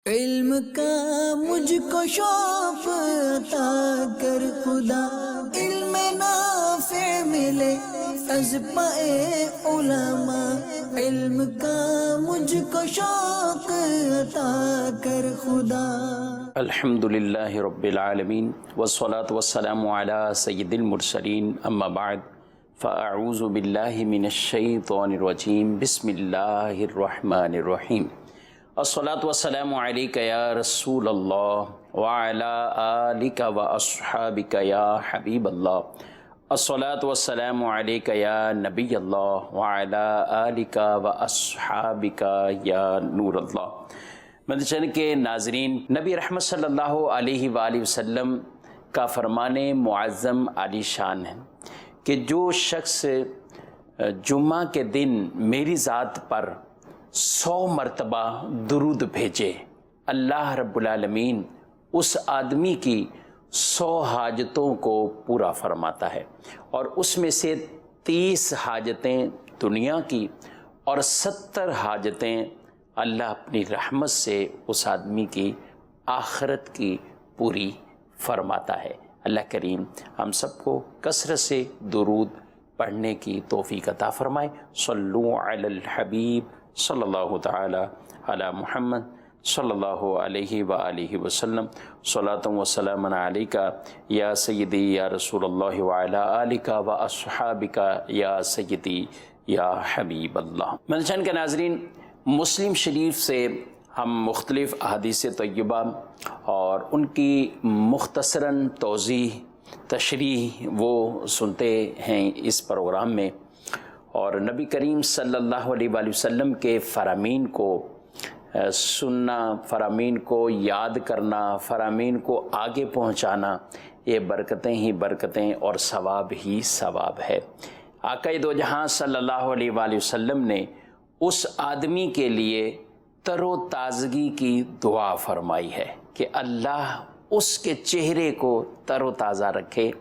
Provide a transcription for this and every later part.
علم کا مجھ کو شوق عطا کر خدا، علم نافع ملے از پائے علماء، علم کا مجھ کو شوق عطا کر خدا۔ الحمدللہ رب العالمین والصلاة والسلام علی سید المرسلین، اما بعد فاعوذ باللہ من الشیطان الرجیم، بسم اللہ الرحمن الرحیم۔ الصلاة والسلام علیک یا رسول اللہ وعلی آلک واصحابک یا حبیب اللہ، الصلاة والسلام علیک یا نبی اللہ وعلی آلک واصحابک یا نور اللہ۔ مدنی کے ناظرین، نبی رحمت صلی اللہ علیہ وآلہ وسلم کا فرمان معظم عالی شان ہے کہ جو شخص جمعہ کے دن میری ذات پر 100 مرتبہ درود بھیجے، اللہ رب العالمین اس آدمی کی 100 حاجتوں کو پورا فرماتا ہے، اور اس میں سے 30 حاجتیں دنیا کی اور 70 حاجتیں اللہ اپنی رحمت سے اس آدمی کی آخرت کی پوری فرماتا ہے۔ اللہ کریم ہم سب کو کثرت سے درود پڑھنے کی توفیق عطا فرمائے۔ صلو علی الحبیب صلی اللہ تعالی علی محمد صلی اللہ علیہ وآلہ وسلم، صلاۃ و سلام علیک یا سیدی یا رسول اللہ وعلی آلک واصحابک یا سیدی یا حبیب اللہ۔ مدنی کے ناظرین، مسلم شریف سے ہم مختلف احادیث طیبہ اور ان کی مختصراً توضیح تشریح وہ سنتے ہیں اس پروگرام میں، اور نبی کریم صلی اللہ علیہ وآلہ وسلم کے فرامین کو سننا، فرامین کو یاد کرنا، فرامین کو آگے پہنچانا، یہ برکتیں ہی برکتیں اور ثواب ہی ثواب ہے۔ آقا دو جہاں صلی اللہ علیہ وآلہ وسلم نے اس آدمی کے لیے تر و تازگی کی دعا فرمائی ہے کہ اللہ اس کے چہرے کو تر و تازہ رکھے،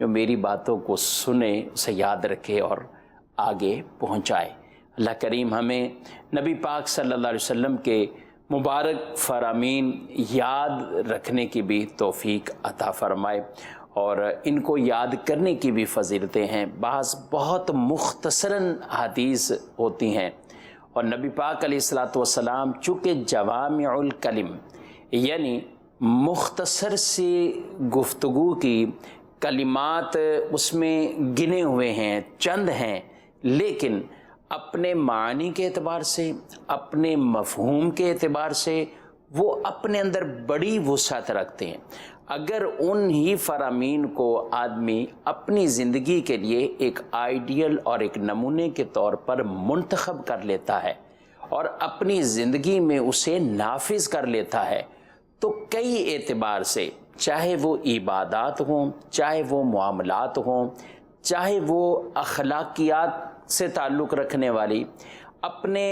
جو میری باتوں کو سنے، اسے یاد رکھے اور آگے پہنچائے۔ اللہ کریم ہمیں نبی پاک صلی اللہ علیہ وسلم کے مبارک فرامین یاد رکھنے کی بھی توفیق عطا فرمائے، اور ان کو یاد کرنے کی بھی فضیلتیں ہیں۔ بعض بہت مختصراً حدیث ہوتی ہیں، اور نبی پاک علیہ الصلوۃ والسلام چونکہ جوامع الکلم یعنی مختصر سی گفتگو کی کلمات اس میں گنے ہوئے ہیں، چند ہیں، لیکن اپنے معنی کے اعتبار سے، اپنے مفہوم کے اعتبار سے وہ اپنے اندر بڑی وسعت رکھتے ہیں۔ اگر ان ہی فرامین کو آدمی اپنی زندگی کے لیے ایک آئیڈیل اور ایک نمونے کے طور پر منتخب کر لیتا ہے اور اپنی زندگی میں اسے نافذ کر لیتا ہے، تو کئی اعتبار سے، چاہے وہ عبادات ہوں، چاہے وہ معاملات ہوں، چاہے وہ اخلاقیات سے تعلق رکھنے والی، اپنے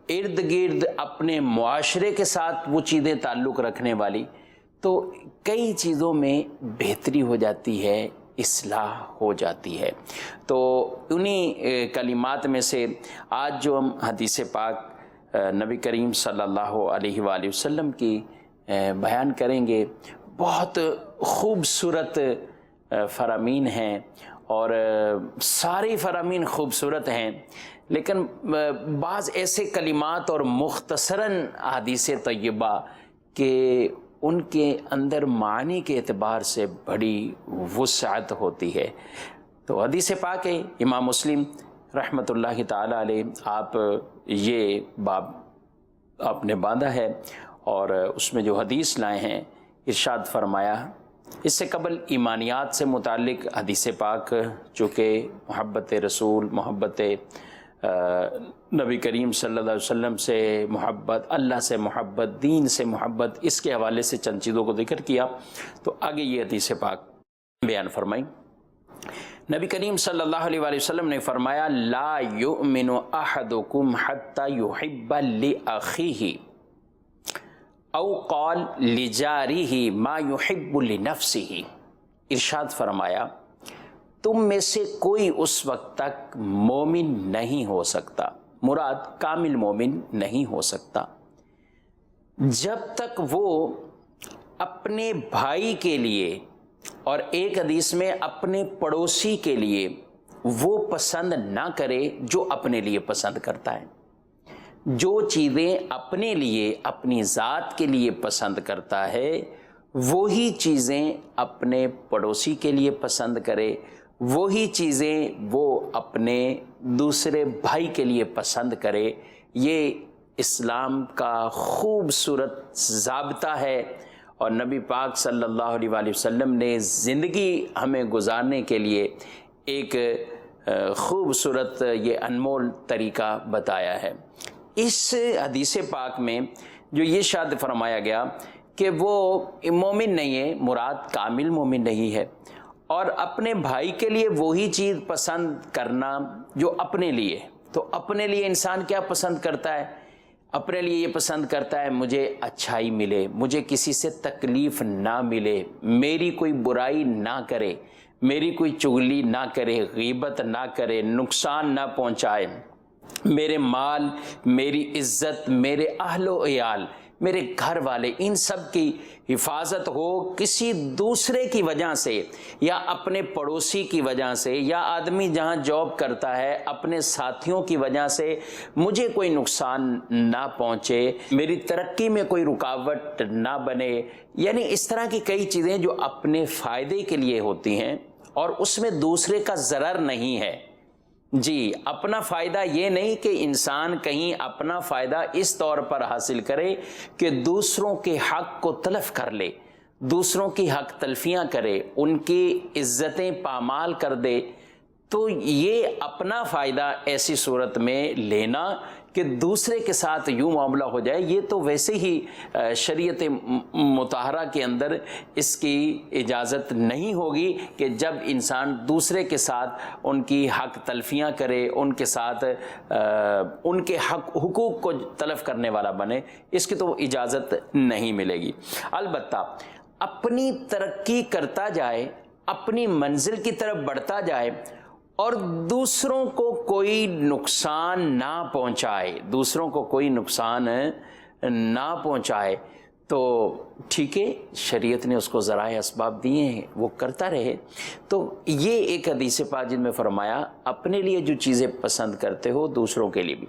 ارد گرد اپنے معاشرے کے ساتھ وہ چیزیں تعلق رکھنے والی، تو کئی چیزوں میں بہتری ہو جاتی ہے، اصلاح ہو جاتی ہے۔ تو انہی کلمات میں سے آج جو ہم حدیث پاک نبی کریم صلی اللہ علیہ وآلہ وسلم کی بیان کریں گے، بہت خوبصورت فرامین ہیں، اور سارے فرامین خوبصورت ہیں، لیکن بعض ایسے کلمات اور مختصراً حدیث طیبہ کہ ان کے اندر معنی کے اعتبار سے بڑی وسعت ہوتی ہے۔ تو حدیث پاک ہے، امام مسلم رحمۃ اللہ تعالی علیہ آپ یہ باب آپ نے باندھا ہے، اور اس میں جو حدیث لائے ہیں، ارشاد فرمایا، اس سے قبل ایمانیات سے متعلق حدیث پاک، چونکہ محبت رسول، محبت نبی کریم صلی اللہ علیہ وسلم سے محبت، اللہ سے محبت، دین سے محبت، اس کے حوالے سے چند چیزوں کو ذکر کیا، تو آگے یہ حدیث پاک بیان فرمائی۔ نبی کریم صلی اللہ علیہ وآلہ وسلم نے فرمایا، لا یؤمن احدکم حتی یحب لأخیہ او قال لجارہ ما یحب لنفسہ۔ ارشاد فرمایا، تم میں سے کوئی اس وقت تک مومن نہیں ہو سکتا، مراد کامل مومن نہیں ہو سکتا، جب تک وہ اپنے بھائی کے لیے اور ایک حدیث میں اپنے پڑوسی کے لیے وہ پسند نہ کرے جو اپنے لیے پسند کرتا ہے، جو چیزیں اپنے لیے اپنی ذات کے لیے پسند کرتا ہے وہی چیزیں اپنے پڑوسی کے لیے پسند کرے، وہی چیزیں وہ اپنے دوسرے بھائی کے لیے پسند کرے۔ یہ اسلام کا خوبصورت ضابطہ ہے، اور نبی پاک صلی اللہ علیہ وآلہ وسلم نے زندگی ہمیں گزارنے کے لیے ایک خوبصورت یہ انمول طریقہ بتایا ہے۔ اس حدیث پاک میں جو یہ ارشاد فرمایا گیا کہ وہ مومن نہیں ہے، مراد کامل مومن نہیں ہے، اور اپنے بھائی کے لیے وہی چیز پسند کرنا جو اپنے لیے۔ تو اپنے لیے انسان کیا پسند کرتا ہے؟ اپنے لیے یہ پسند کرتا ہے مجھے اچھائی ملے، مجھے کسی سے تکلیف نہ ملے، میری کوئی برائی نہ کرے، میری کوئی چغلی نہ کرے، غیبت نہ کرے، نقصان نہ پہنچائے، میرے مال، میری عزت، میرے اہل و عیال، میرے گھر والے، ان سب کی حفاظت ہو۔ کسی دوسرے کی وجہ سے یا اپنے پڑوسی کی وجہ سے یا آدمی جہاں جاب کرتا ہے اپنے ساتھیوں کی وجہ سے مجھے کوئی نقصان نہ پہنچے، میری ترقی میں کوئی رکاوٹ نہ بنے، یعنی اس طرح کی کئی چیزیں جو اپنے فائدے کے لیے ہوتی ہیں اور اس میں دوسرے کا ضرر نہیں ہے۔ جی، اپنا فائدہ یہ نہیں کہ انسان کہیں اپنا فائدہ اس طور پر حاصل کرے کہ دوسروں کے حق کو تلف کر لے، دوسروں کی حق تلفیاں کرے، ان کی عزتیں پامال کر دے۔ تو یہ اپنا فائدہ ایسی صورت میں لینا کہ دوسرے کے ساتھ یوں معاملہ ہو جائے، یہ تو ویسے ہی شریعت مطہرہ کے اندر اس کی اجازت نہیں ہوگی کہ جب انسان دوسرے کے ساتھ ان کی حق تلفیاں کرے، ان کے ساتھ ان کے حقوق کو تلف کرنے والا بنے، اس کی تو اجازت نہیں ملے گی۔ البتہ اپنی ترقی کرتا جائے، اپنی منزل کی طرف بڑھتا جائے اور دوسروں کو کوئی نقصان نہ پہنچائے، دوسروں کو کوئی نقصان نہ پہنچائے، تو ٹھیک ہے، شریعت نے اس کو ذرائع اسباب دیے ہیں، وہ کرتا رہے۔ تو یہ ایک حدیث پاک جن میں فرمایا اپنے لیے جو چیزیں پسند کرتے ہو دوسروں کے لیے بھی۔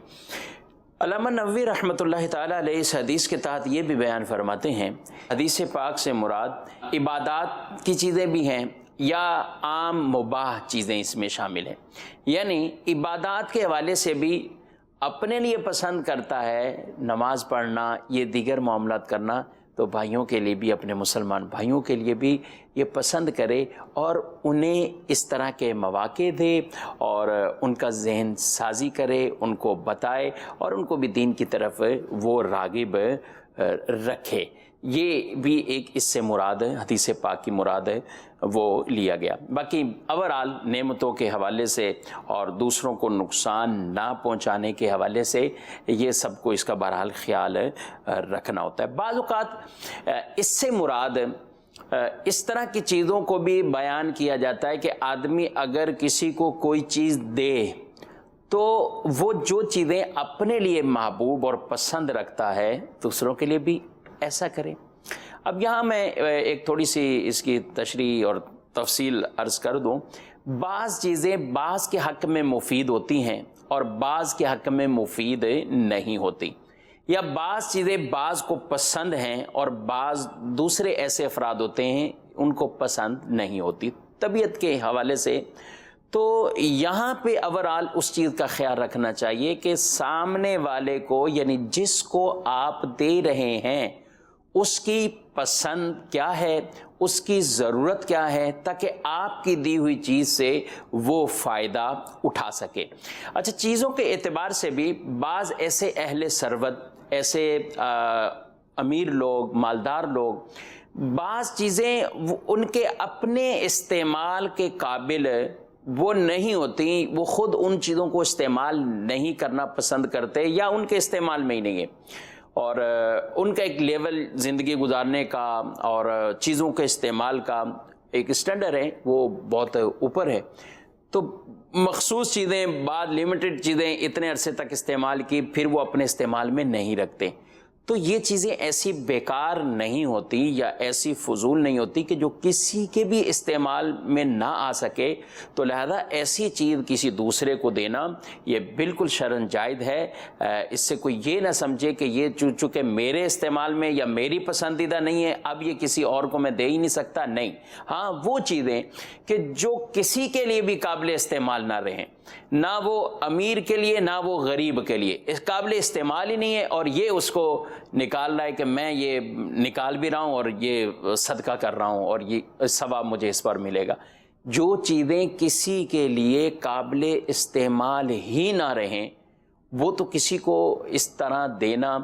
علامہ نووی رحمۃ اللہ تعالیٰ علیہ اس حدیث کے تحت یہ بھی بیان فرماتے ہیں، حدیث پاک سے مراد عبادات کی چیزیں بھی ہیں یا عام مباح چیزیں اس میں شامل ہیں، یعنی عبادات کے حوالے سے بھی اپنے لیے پسند کرتا ہے نماز پڑھنا، یہ دیگر معاملات کرنا، تو بھائیوں کے لیے بھی، اپنے مسلمان بھائیوں کے لیے بھی یہ پسند کرے اور انہیں اس طرح کے مواقع دے اور ان کا ذہن سازی کرے، ان کو بتائے اور ان کو بھی دین کی طرف وہ راغب رکھے۔ یہ بھی ایک اس سے مراد ہے، حدیث پاک کی مراد ہے وہ لیا گیا۔ باقی اوورآل نعمتوں کے حوالے سے اور دوسروں کو نقصان نہ پہنچانے کے حوالے سے یہ سب کو اس کا بہرحال خیال رکھنا ہوتا ہے۔ بعض اوقات اس سے مراد اس طرح کی چیزوں کو بھی بیان کیا جاتا ہے کہ آدمی اگر کسی کو کوئی چیز دے تو وہ جو چیزیں اپنے لیے محبوب اور پسند رکھتا ہے دوسروں کے لیے بھی ایسا کرے۔ اب یہاں میں ایک تھوڑی سی اس کی تشریح اور تفصیل عرض کر دوں۔ بعض چیزیں بعض کے حق میں مفید ہوتی ہیں اور بعض کے حق میں مفید نہیں ہوتی، یا بعض چیزیں بعض کو پسند ہیں اور بعض دوسرے ایسے افراد ہوتے ہیں ان کو پسند نہیں ہوتی طبیعت کے حوالے سے۔ تو یہاں پہ اوورآل اس چیز کا خیال رکھنا چاہیے کہ سامنے والے کو، یعنی جس کو آپ دے رہے ہیں، اس کی پسند کیا ہے، اس کی ضرورت کیا ہے، تاکہ آپ کی دی ہوئی چیز سے وہ فائدہ اٹھا سکے۔ اچھا، چیزوں کے اعتبار سے بھی بعض ایسے اہل ثروت، ایسے امیر لوگ، مالدار لوگ، بعض چیزیں ان کے اپنے استعمال کے قابل وہ نہیں ہوتی، وہ خود ان چیزوں کو استعمال نہیں کرنا پسند کرتے یا ان کے استعمال میں ہی نہیں ہے، اور ان کا ایک لیول زندگی گزارنے کا اور چیزوں کے استعمال کا ایک اسٹینڈرڈ ہے، وہ بہت اوپر ہے۔ تو مخصوص چیزیں، بعض لمیٹڈ چیزیں اتنے عرصے تک استعمال کی، پھر وہ اپنے استعمال میں نہیں رکھتے، تو یہ چیزیں ایسی بیکار نہیں ہوتی یا ایسی فضول نہیں ہوتی کہ جو کسی کے بھی استعمال میں نہ آ سکے، تو لہذا ایسی چیز کسی دوسرے کو دینا یہ بالکل شرعاً جائز ہے۔ اس سے کوئی یہ نہ سمجھے کہ یہ چونکہ میرے استعمال میں یا میری پسندیدہ نہیں ہے اب یہ کسی اور کو میں دے ہی نہیں سکتا، نہیں۔ ہاں وہ چیزیں کہ جو کسی کے لیے بھی قابل استعمال نہ رہیں، نہ وہ امیر کے لیے نہ وہ غریب کے لیے اس قابل استعمال ہی نہیں ہے، اور یہ اس کو نکال رہا ہے کہ میں یہ نکال بھی رہا ہوں اور یہ صدقہ کر رہا ہوں اور یہ ثواب مجھے اس پر ملے گا۔ جو چیزیں کسی کے لیے قابل استعمال ہی نہ رہیں وہ تو کسی کو اس طرح دینا،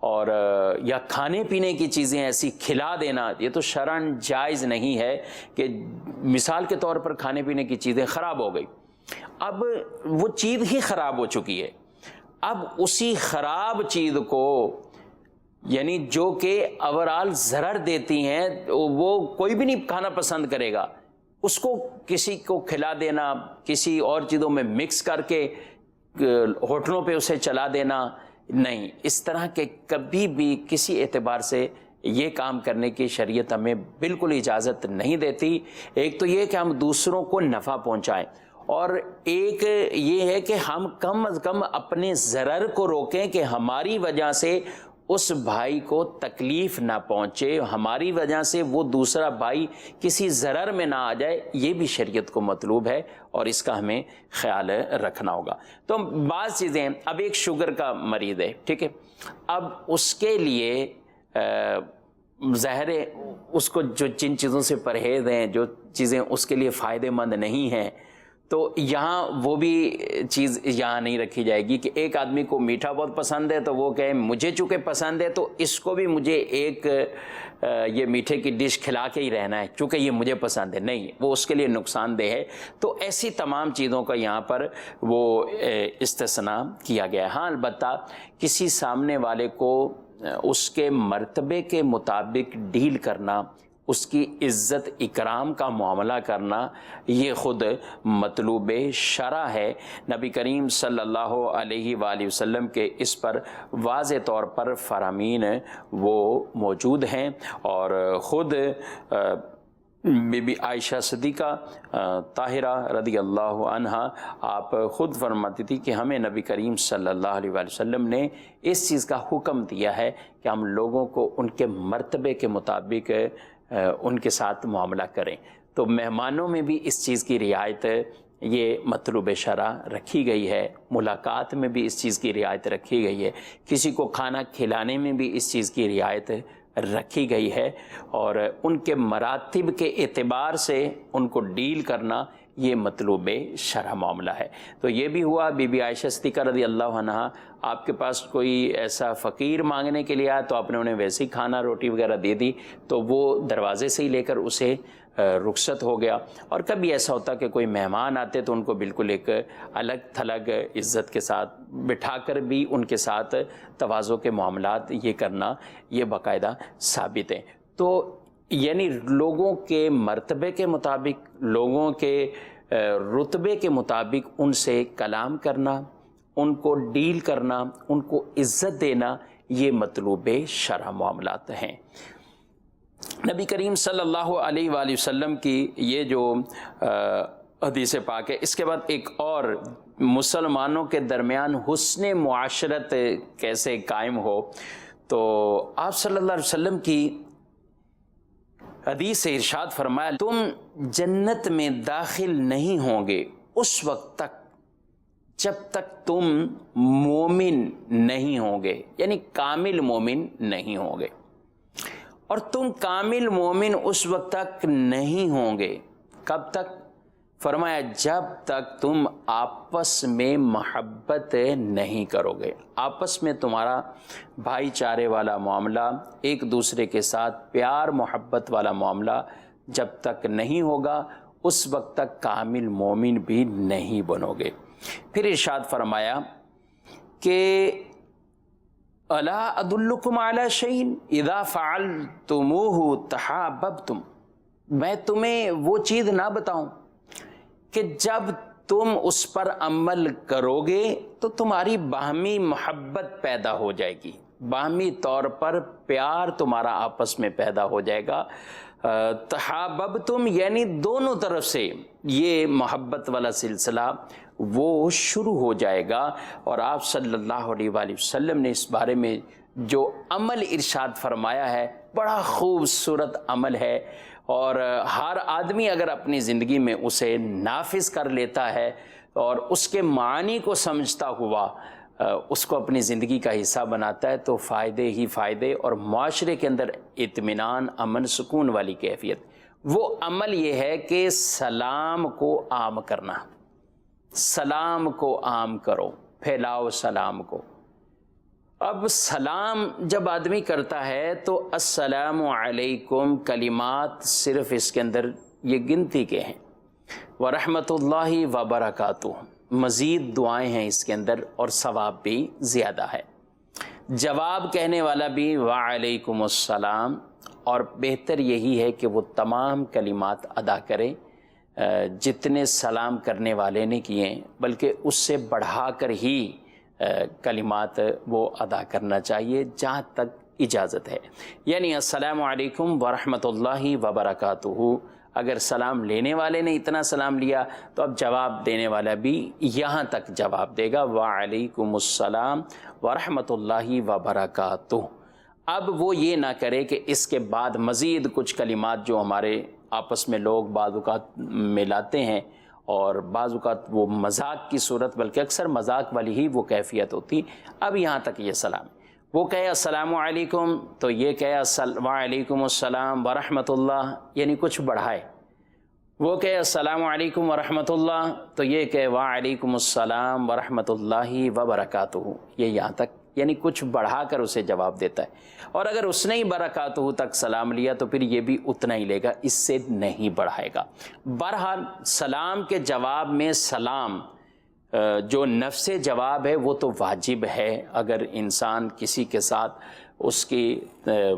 اور یا کھانے پینے کی چیزیں ایسی کھلا دینا، یہ تو شرعاً جائز نہیں ہے۔ کہ مثال کے طور پر کھانے پینے کی چیزیں خراب ہو گئی، اب وہ چیز ہی خراب ہو چکی ہے، اب اسی خراب چیز کو یعنی جو کہ اوورال ضرر دیتی ہیں وہ کوئی بھی نہیں کھانا پسند کرے گا، اس کو کسی کو کھلا دینا، کسی اور چیزوں میں مکس کر کے ہوٹلوں پہ اسے چلا دینا، نہیں، اس طرح کے کبھی بھی کسی اعتبار سے یہ کام کرنے کی شریعت ہمیں بالکل اجازت نہیں دیتی۔ ایک تو یہ کہ ہم دوسروں کو نفع پہنچائیں، اور ایک یہ ہے کہ ہم کم از کم اپنے ضرر کو روکیں کہ ہماری وجہ سے اس بھائی کو تکلیف نہ پہنچے، ہماری وجہ سے وہ دوسرا بھائی کسی ضرر میں نہ آ جائے، یہ بھی شریعت کو مطلوب ہے اور اس کا ہمیں خیال رکھنا ہوگا۔ تو بعض چیزیں، اب ایک شوگر کا مریض ہے، ٹھیک ہے، اب اس کے لیے ظاہر ہے اس کو جو جن چیزوں سے پرہیز ہیں، جو چیزیں اس کے لیے فائدہ مند نہیں ہیں، تو یہاں وہ بھی چیز یہاں نہیں رکھی جائے گی کہ ایک آدمی کو میٹھا بہت پسند ہے تو وہ کہے مجھے چونکہ پسند ہے تو اس کو بھی مجھے ایک یہ میٹھے کی ڈش کھلا کے ہی رہنا ہے چونکہ یہ مجھے پسند ہے، نہیں، وہ اس کے لیے نقصان دہ ہے۔ تو ایسی تمام چیزوں کا یہاں پر وہ استثناء کیا گیا ہے۔ ہاں البتہ کسی سامنے والے کو اس کے مرتبے کے مطابق ڈیل کرنا، اس کی عزت اکرام کا معاملہ کرنا، یہ خود مطلوب شرع ہے۔ نبی کریم صلی اللہ علیہ وآلہ وسلم کے اس پر واضح طور پر فرامین وہ موجود ہیں، اور خود بی بی عائشہ صدیقہ طاہرہ رضی اللہ عنہا آپ خود فرماتی تھی کہ ہمیں نبی کریم صلی اللہ علیہ وآلہ وسلم نے اس چیز کا حکم دیا ہے کہ ہم لوگوں کو ان کے مرتبے کے مطابق ان کے ساتھ معاملہ کریں۔ تو مہمانوں میں بھی اس چیز کی رعایت یہ مطلوب شرع رکھی گئی ہے، ملاقات میں بھی اس چیز کی رعایت رکھی گئی ہے، کسی کو کھانا کھلانے میں بھی اس چیز کی رعایت رکھی گئی ہے، اور ان کے مراتب کے اعتبار سے ان کو ڈیل کرنا یہ مطلوب شرع معاملہ ہے۔ تو یہ بھی ہوا، بی بی عائشہ صدیقہ رضی اللہ عنہا آپ کے پاس کوئی ایسا فقیر مانگنے کے لیے آیا تو آپ نے انہیں ویسے ہی کھانا روٹی وغیرہ دے دی، تو وہ دروازے سے ہی لے کر اسے رخصت ہو گیا۔ اور کبھی ایسا ہوتا کہ کوئی مہمان آتے تو ان کو بالکل ایک الگ تھلگ عزت کے ساتھ بٹھا کر بھی ان کے ساتھ تواضع کے معاملات یہ کرنا یہ باقاعدہ ثابت ہیں۔ تو یعنی لوگوں کے مرتبے کے مطابق، لوگوں کے رتبے کے مطابق ان سے کلام کرنا، ان کو ڈیل کرنا، ان کو عزت دینا، یہ مطلوب شرع معاملات ہیں۔ نبی کریم صلی اللہ علیہ وآلہ وسلم کی یہ جو حدیث پاک ہے، اس کے بعد ایک اور مسلمانوں کے درمیان حسن معاشرت کیسے قائم ہو، تو آپ صلی اللہ علیہ وسلم کی حدیث سے ارشاد فرمایا، تم جنت میں داخل نہیں ہوں گے اس وقت تک جب تک تم مومن نہیں ہوں گے، یعنی کامل مومن نہیں ہوں گے، اور تم کامل مومن اس وقت تک نہیں ہوں گے، کب تک؟ فرمایا جب تک تم آپس میں محبت نہیں کرو گے، آپس میں تمہارا بھائی چارے والا معاملہ، ایک دوسرے کے ساتھ پیار محبت والا معاملہ جب تک نہیں ہوگا اس وقت تک کامل مومن بھی نہیں بنو گے۔ پھر ارشاد فرمایا کہ الا ادلکم علی شیء اذا فعلتموہ تحاببتم، میں تمہیں وہ چیز نہ بتاؤں کہ جب تم اس پر عمل کرو گے تو تمہاری باہمی محبت پیدا ہو جائے گی، باہمی طور پر پیار تمہارا آپس میں پیدا ہو جائے گا. تحاببتم یعنی دونوں طرف سے یہ محبت والا سلسلہ وہ شروع ہو جائے گا. اور آپ صلی اللہ علیہ وآلہ وسلم نے اس بارے میں جو عمل ارشاد فرمایا ہے بڑا خوبصورت عمل ہے، اور ہر آدمی اگر اپنی زندگی میں اسے نافذ کر لیتا ہے اور اس کے معنی کو سمجھتا ہوا اس کو اپنی زندگی کا حصہ بناتا ہے تو فائدے ہی فائدے، اور معاشرے کے اندر اطمینان، امن، سکون والی کیفیت. وہ عمل یہ ہے کہ سلام کو عام کرنا. سلام کو عام کرو، پھیلاؤ سلام کو. اب سلام جب آدمی کرتا ہے تو السلام علیکم کلمات صرف اس کے اندر یہ گنتی کے ہیں، ورحمۃ اللہ وبرکاتہ مزید دعائیں ہیں اس کے اندر، اور ثواب بھی زیادہ ہے. جواب کہنے والا بھی وعلیکم السلام، اور بہتر یہی ہے کہ وہ تمام کلمات ادا کرے جتنے سلام کرنے والے نے کیے، بلکہ اس سے بڑھا کر ہی کلمات وہ ادا کرنا چاہیے جہاں تک اجازت ہے. یعنی السلام علیکم ورحمۃ اللہ وبرکاتہ، اگر سلام لینے والے نے اتنا سلام لیا تو اب جواب دینے والا بھی یہاں تک جواب دے گا وعلیکم السلام ورحمۃ اللہ وبرکاتہ. اب وہ یہ نہ کرے کہ اس کے بعد مزید کچھ کلمات جو ہمارے آپس میں لوگ بعض اوقات ملاتے ہیں، اور بعض اوقات وہ مذاق کی صورت، بلکہ اکثر مذاق والی ہی وہ کیفیت ہوتی. اب یہاں تک یہ سلام، وہ کہے السلام علیکم تو یہ کہے وعلیکم السلام ورحمۃ اللہ، یعنی کچھ بڑھائے. وہ کہے السلام علیکم ورحمۃ اللہ تو یہ کہے وعلیکم السلام ورحمۃ اللہ وبرکاتہ، یہ یہاں تک، یعنی کچھ بڑھا کر اسے جواب دیتا ہے. اور اگر اس نے ہی برکاتہ تک سلام لیا تو پھر یہ بھی اتنا ہی لے گا، اس سے نہیں بڑھائے گا. بہرحال سلام کے جواب میں سلام جو نفس جواب ہے وہ تو واجب ہے. اگر انسان کسی کے ساتھ اس کی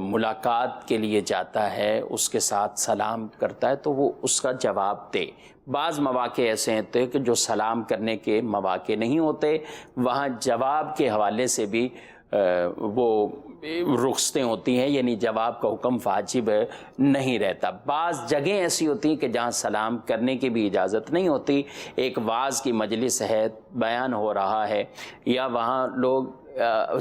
ملاقات کے لیے جاتا ہے، اس کے ساتھ سلام کرتا ہے تو وہ اس کا جواب دے. بعض مواقع ایسے ہیں کہ جو سلام کرنے کے مواقع نہیں ہوتے، وہاں جواب کے حوالے سے بھی وہ رخصتیں ہوتی ہیں، یعنی جواب کا حکم واجب نہیں رہتا. بعض جگہیں ایسی ہوتی ہیں کہ جہاں سلام کرنے کی بھی اجازت نہیں ہوتی. ایک وعظ کی مجلس ہے، بیان ہو رہا ہے، یا وہاں لوگ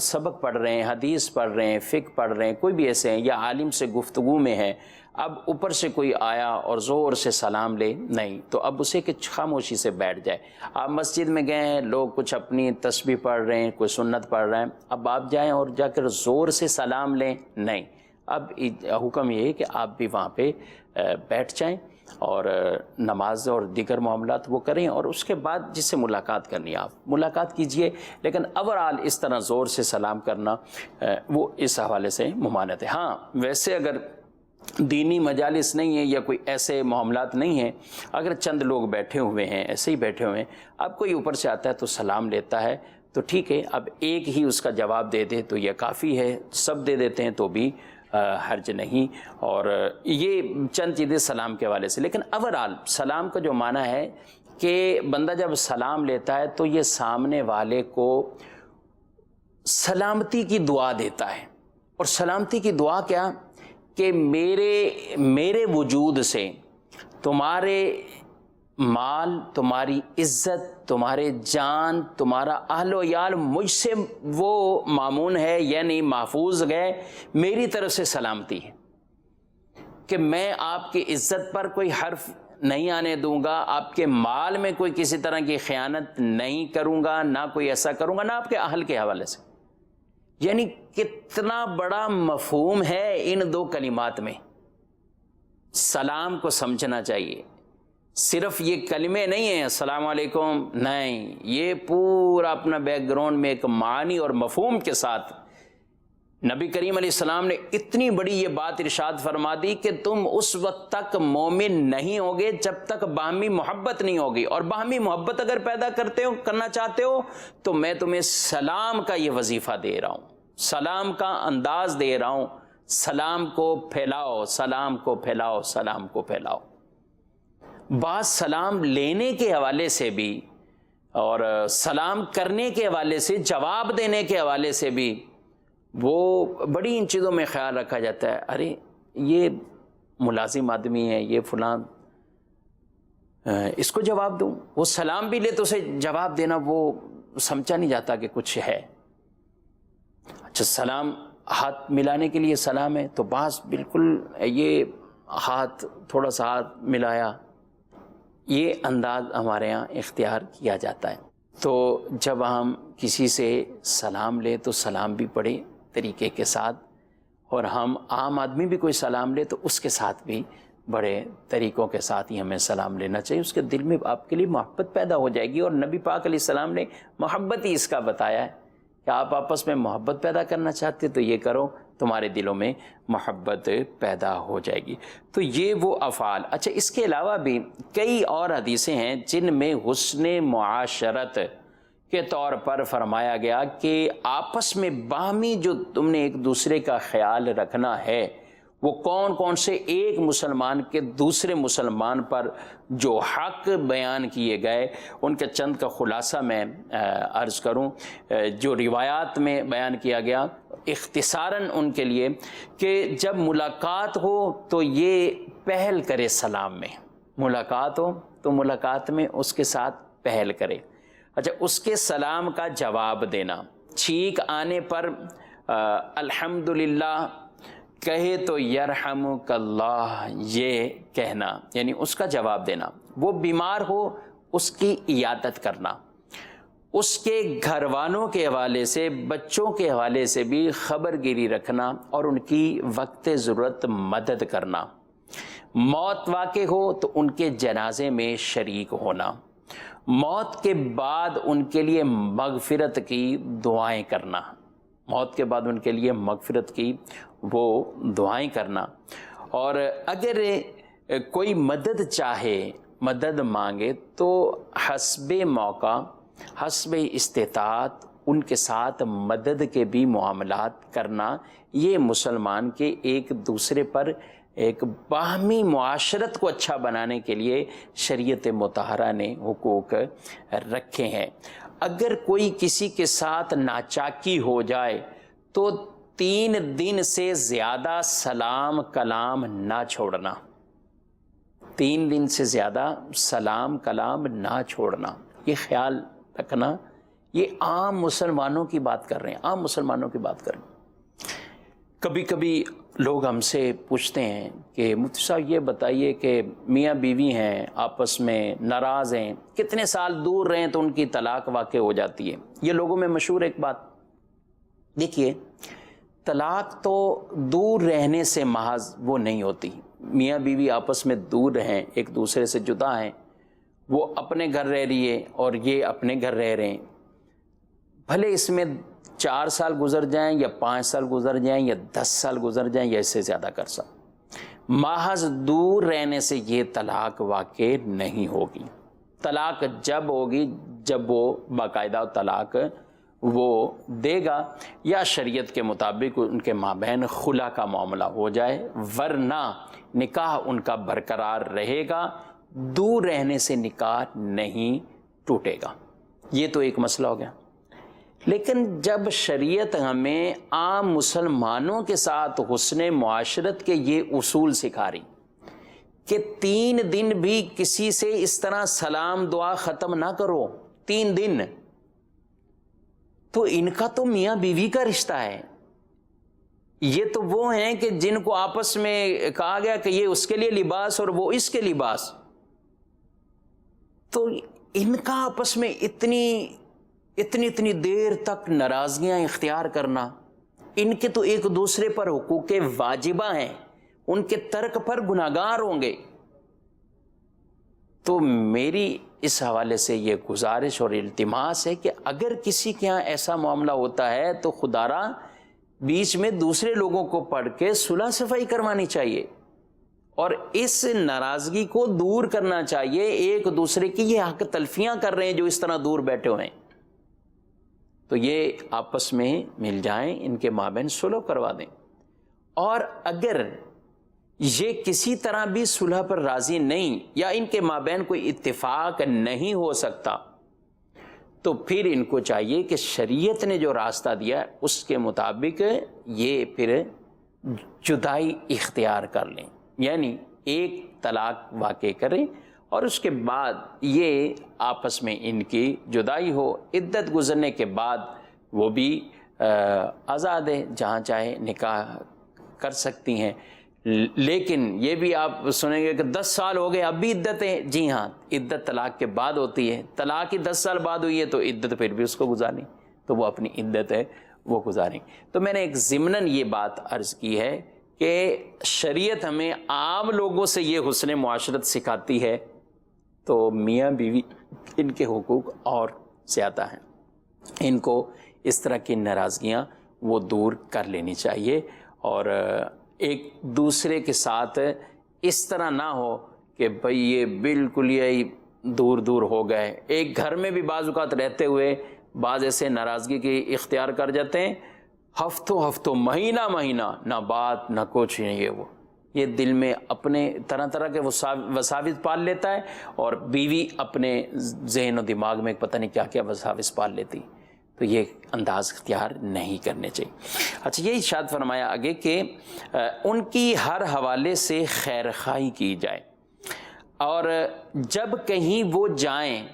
سبق پڑھ رہے ہیں، حدیث پڑھ رہے ہیں، فقہ پڑھ رہے ہیں، کوئی بھی ایسے ہیں، یا عالم سے گفتگو میں ہے، اب اوپر سے کوئی آیا اور زور سے سلام لے، نہیں تو اب اسے کہ خاموشی سے بیٹھ جائے. آپ مسجد میں گئے ہیں، لوگ کچھ اپنی تسبیح پڑھ رہے ہیں، کوئی سنت پڑھ رہے ہیں، اب آپ جائیں اور جا کر زور سے سلام لیں، نہیں. اب حکم یہ ہے کہ آپ بھی وہاں پہ بیٹھ جائیں اور نماز اور دیگر معاملات وہ کریں، اور اس کے بعد جس سے ملاقات کرنی ہے آپ ملاقات کیجئے. لیکن اوورآل اس طرح زور سے سلام کرنا وہ اس حوالے سے ممانعت ہے. ہاں ویسے اگر دینی مجالس نہیں ہیں یا کوئی ایسے معاملات نہیں ہیں، اگر چند لوگ بیٹھے ہوئے ہیں، ایسے ہی بیٹھے ہوئے ہیں، اب کوئی اوپر سے آتا ہے تو سلام لیتا ہے تو ٹھیک ہے، اب ایک ہی اس کا جواب دے دے تو یہ کافی ہے. سب دے دیتے ہیں تو بھی حرج نہیں. اور یہ چند چیزیں سلام کے حوالے سے. لیکن اوورآل سلام کا جو معنی ہے کہ بندہ جب سلام لیتا ہے تو یہ سامنے والے کو سلامتی کی دعا دیتا ہے. اور سلامتی کی دعا کیا کہ میرے وجود سے تمہارے مال، تمہاری عزت، تمہارے جان، تمہارا اہل و عیال مجھ سے وہ مامون ہے، یعنی محفوظ گئے، میری طرف سے سلامتی ہے کہ میں آپ کی عزت پر کوئی حرف نہیں آنے دوں گا، آپ کے مال میں کوئی کسی طرح کی خیانت نہیں کروں گا، نہ کوئی ایسا کروں گا، نہ آپ کے اہل کے حوالے سے. یعنی کتنا بڑا مفہوم ہے ان دو کلمات میں. سلام کو سمجھنا چاہیے. صرف یہ کلمے نہیں ہیں السلام علیکم، نہیں، یہ پورا اپنا بیک گراؤنڈ میں ایک معنی اور مفہوم کے ساتھ نبی کریم علیہ السلام نے اتنی بڑی یہ بات ارشاد فرما دی کہ تم اس وقت تک مومن نہیں ہوگے جب تک باہمی محبت نہیں ہوگی. اور باہمی محبت اگر پیدا کرنا چاہتے ہو تو میں تمہیں سلام کا یہ وظیفہ دے رہا ہوں، سلام کا انداز دے رہا ہوں. سلام کو پھیلاؤ، سلام کو پھیلاؤ، سلام کو پھیلاؤ. بعض سلام لینے کے حوالے سے بھی اور سلام کرنے کے حوالے سے، جواب دینے کے حوالے سے بھی وہ بڑی ان چیزوں میں خیال رکھا جاتا ہے، ارے یہ ملازم آدمی ہے، یہ فلاں، اس کو جواب دوں، وہ سلام بھی لے تو اسے جواب دینا وہ سمجھا نہیں جاتا کہ کچھ ہے۔ اچھا سلام ہاتھ ملانے کے لیے سلام ہے تو بعض بالکل یہ ہاتھ تھوڑا سا ہاتھ ملایا، یہ انداز ہمارے ہاں اختیار کیا جاتا ہے۔ تو جب ہم کسی سے سلام لیں تو سلام بھی پڑھے طریقے کے ساتھ، اور ہم عام آدمی بھی کوئی سلام لے تو اس کے ساتھ بھی بڑے طریقوں کے ساتھ ہی ہمیں سلام لینا چاہیے۔ اس کے دل میں آپ کے لیے محبت پیدا ہو جائے گی، اور نبی پاک علیہ السلام نے محبت ہی اس کا بتایا ہے کہ آپ آپس میں محبت پیدا کرنا چاہتے تو یہ کرو، تمہارے دلوں میں محبت پیدا ہو جائے گی۔ تو یہ وہ افعال۔ اچھا اس کے علاوہ بھی کئی اور حدیثیں ہیں جن میں حسن معاشرت کے طور پر فرمایا گیا کہ آپس میں باہمی جو تم نے ایک دوسرے کا خیال رکھنا ہے، وہ کون کون سے ایک مسلمان کے دوسرے مسلمان پر جو حق بیان کیے گئے ان کے چند کا خلاصہ میں عرض کروں۔ جو روایات میں بیان کیا گیا اختصاراً ان کے لیے کہ جب ملاقات ہو تو یہ پہل کرے سلام میں، ملاقات ہو تو ملاقات میں اس کے ساتھ پہل کرے۔ اچھا اس کے سلام کا جواب دینا، چھینک آنے پر الحمدللہ کہے تو یرحمک اللہ یہ کہنا، یعنی اس کا جواب دینا۔ وہ بیمار ہو اس کی عیادت کرنا، اس کے گھر والوں کے حوالے سے، بچوں کے حوالے سے بھی خبر گیری رکھنا اور ان کی وقت ضرورت مدد کرنا۔ موت واقع ہو تو ان کے جنازے میں شریک ہونا، موت کے بعد ان کے لیے مغفرت کی دعائیں کرنا، موت کے بعد ان کے لیے مغفرت کی وہ دعائیں کرنا۔ اور اگر کوئی مدد چاہے، مدد مانگے تو حسب موقع، حسب استطاعت ان کے ساتھ مدد کے بھی معاملات کرنا، یہ مسلمان کے ایک دوسرے پر ایک باہمی معاشرت کو اچھا بنانے کے لیے شریعت مطہرہ نے حقوق رکھے ہیں۔ اگر کوئی کسی کے ساتھ ناچاکی ہو جائے تو 3 دن سے زیادہ سلام کلام نہ چھوڑنا، 3 دن سے زیادہ سلام کلام نہ چھوڑنا، یہ خیال رکھنا۔ یہ عام مسلمانوں کی بات کر رہے ہیں، عام مسلمانوں کی بات کر رہے ہیں۔ کبھی کبھی لوگ ہم سے پوچھتے ہیں کہ مفتی صاحب یہ بتائیے کہ میاں بیوی ہیں، آپس میں ناراض ہیں، کتنے سال دور رہیں تو ان کی طلاق واقع ہو جاتی ہے۔ یہ لوگوں میں مشہور ایک بات، دیکھیے طلاق تو دور رہنے سے محض وہ نہیں ہوتی۔ میاں بیوی آپس میں دور رہیں، ایک دوسرے سے جدا ہیں، وہ اپنے گھر رہ رہی ہے اور یہ اپنے گھر رہ رہے ہیں، بھلے اس میں 4 سال گزر جائیں یا 5 سال گزر جائیں یا 10 سال گزر جائیں یا اس سے زیادہ کر سکیں، محض دور رہنے سے یہ طلاق واقع نہیں ہوگی۔ طلاق جب ہوگی جب وہ باقاعدہ طلاق وہ دے گا یا شریعت کے مطابق ان کے مابین خلا کا معاملہ ہو جائے، ورنہ نکاح ان کا برقرار رہے گا، دور رہنے سے نکاح نہیں ٹوٹے گا۔ یہ تو ایک مسئلہ ہو گیا۔ لیکن جب شریعت ہمیں عام مسلمانوں کے ساتھ حسن معاشرت کے یہ اصول سکھا رہی کہ 3 دن بھی کسی سے اس طرح سلام دعا ختم نہ کرو، 3 دن، تو ان کا تو میاں بیوی کا رشتہ ہے۔ یہ تو وہ ہیں کہ جن کو آپس میں کہا گیا کہ یہ اس کے لیے لباس اور وہ اس کے لباس، تو ان کا آپس میں اتنی دیر تک ناراضگیاں اختیار کرنا، ان کے تو ایک دوسرے پر حقوق واجبہ ہیں، ان کے ترک پر گناہگار ہوں گے۔ تو میری اس حوالے سے یہ گزارش اور التماس ہے کہ اگر کسی کے ہاں ایسا معاملہ ہوتا ہے تو خدارا بیچ میں دوسرے لوگوں کو پڑھ کے صلح صفائی کروانی چاہیے اور اس ناراضگی کو دور کرنا چاہیے۔ ایک دوسرے کی یہ حق تلفیاں کر رہے ہیں جو اس طرح دور بیٹھے ہوئے ہیں، تو یہ آپس میں مل جائیں، ان کے مابین صلح کروا دیں۔ اور اگر یہ کسی طرح بھی صلح پر راضی نہیں یا ان کے مابین کوئی اتفاق نہیں ہو سکتا تو پھر ان کو چاہیے کہ شریعت نے جو راستہ دیا ہے اس کے مطابق یہ پھر جدائی اختیار کر لیں، یعنی ایک طلاق واقع کریں اور اس کے بعد یہ آپس میں ان کی جدائی ہو۔ عدت گزرنے کے بعد وہ بھی آزاد ہے، جہاں چاہے نکاح کر سکتی ہیں۔ لیکن یہ بھی آپ سنیں گے کہ 10 سال ہو گئے اب بھی عدت ہے، جی ہاں، عدت طلاق کے بعد ہوتی ہے، طلاق ہی 10 سال بعد ہوئی ہے تو عدت پھر بھی اس کو گزارنی، تو وہ اپنی عدت ہے وہ گزاریں۔ تو میں نے ایک ضمناً یہ بات عرض کی ہے کہ شریعت ہمیں عام لوگوں سے یہ حسن معاشرت سکھاتی ہے، تو میاں بیوی ان کے حقوق اور زیادہ ہیں، ان کو اس طرح کی ناراضگیاں وہ دور کر لینی چاہیے، اور ایک دوسرے کے ساتھ اس طرح نہ ہو کہ بھئی یہ بالکل ہی دور دور ہو گئے۔ ایک گھر میں بھی بعض اوقات رہتے ہوئے بعض ایسے ناراضگی کی اختیار کر جاتے ہیں، ہفتوں مہینہ نہ بات نہ کچھ، نہیں وہ یہ دل میں اپنے طرح طرح کے وساوس پال لیتا ہے، اور بیوی اپنے ذہن و دماغ میں پتہ نہیں کیا کیا وساوس پال لیتی، تو یہ انداز اختیار نہیں کرنے چاہیے۔ اچھا، یہ ارشاد فرمایا آگے کہ ان کی ہر حوالے سے خیر خواہی کی جائے، اور جب کہیں وہ جائیں،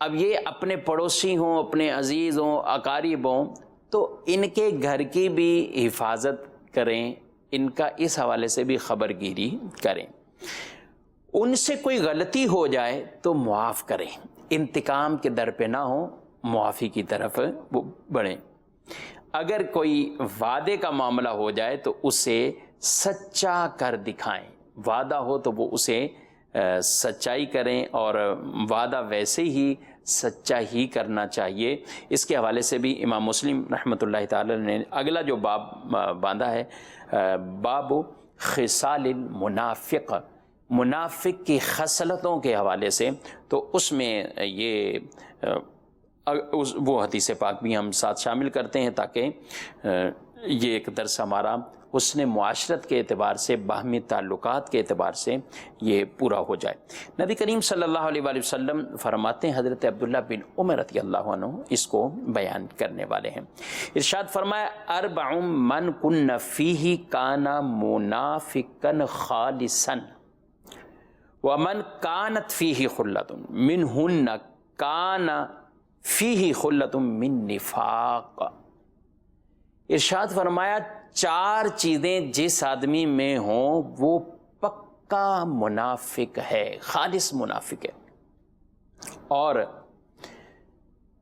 اب یہ اپنے پڑوسی ہوں، اپنے عزیز ہوں، اقارب ہوں، تو ان کے گھر کی بھی حفاظت کریں، ان کا اس حوالے سے بھی خبر گیری کریں۔ ان سے کوئی غلطی ہو جائے تو معاف کریں، انتقام کے در پہ نہ ہوں، معافی کی طرف وہ بڑھیں۔ اگر کوئی وعدے کا معاملہ ہو جائے تو اسے سچا کر دکھائیں، وعدہ ہو تو وہ اسے سچائی کریں، اور وعدہ ویسے ہی سچا ہی کرنا چاہیے۔ اس کے حوالے سے بھی امام مسلم رحمۃ اللہ تعالی نے اگلا جو باب باندھا ہے، باب خصال المنافق، منافق کی خصلتوں کے حوالے سے، تو اس میں یہ وہ حدیث پاک بھی ہم ساتھ شامل کرتے ہیں تاکہ یہ ایک درس ہمارا حسن معاشرت کے اعتبار سے، باہمی تعلقات کے اعتبار سے یہ پورا ہو جائے۔ نبی کریم صلی اللہ علیہ وآلہ وسلم فرماتے ہیں، حضرت عبداللہ بن عمر رضی اللہ عنہ اس کو بیان کرنے والے ہیں، ارشاد فرمایا، اربع من کن فیہ کان منافقا خالصا ومن کانت فیہ خلۃ منہن کان فیہ خلۃ من نفاق۔ ارشاد فرمایا، 4 چیزیں جس آدمی میں ہوں وہ پکا منافق ہے، خالص منافق ہے، اور